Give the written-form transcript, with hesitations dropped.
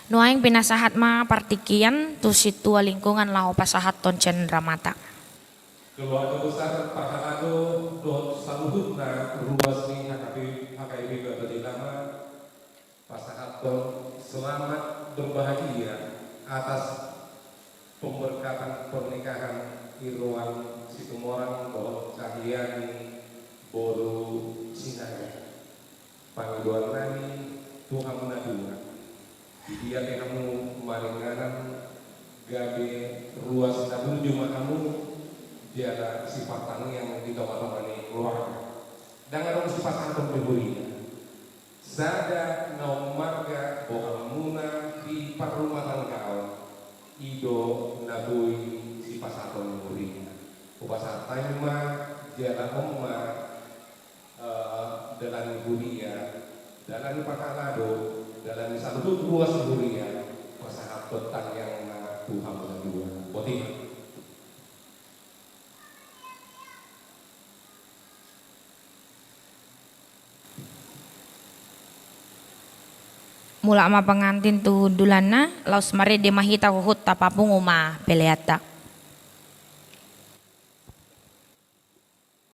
Nuaing pinasahat ma partikian tu situa lingkungan lau pasahat ton cendramata. Keluarga besar Pahalado dot saluhutna ruas ni HKBP Babalilama pasahaton selamat berbahagia atas pemberkatan pernikahan Irwan Situmorang dot Cahyani Boru Sinaga. Panggilan nani Tuhan menadua. Dia kamu maringanan gabe ruas nabun cuma kamu dia ada sifat yang ditawar-tawari keluarga. Dengan sifat antum pribadinya. Zada naum marga bohamuna di parumatan kau ido nabui sifat antum pribadinya. Upasatanya mah dia omma dalam budia, dalam pakalado, dalam satu ruas budia, pasahat tentang yang Tuhan berdua. Botima. Mula ama pengantin tu dulana laus mare de mahita huhut tapapung uma peleata.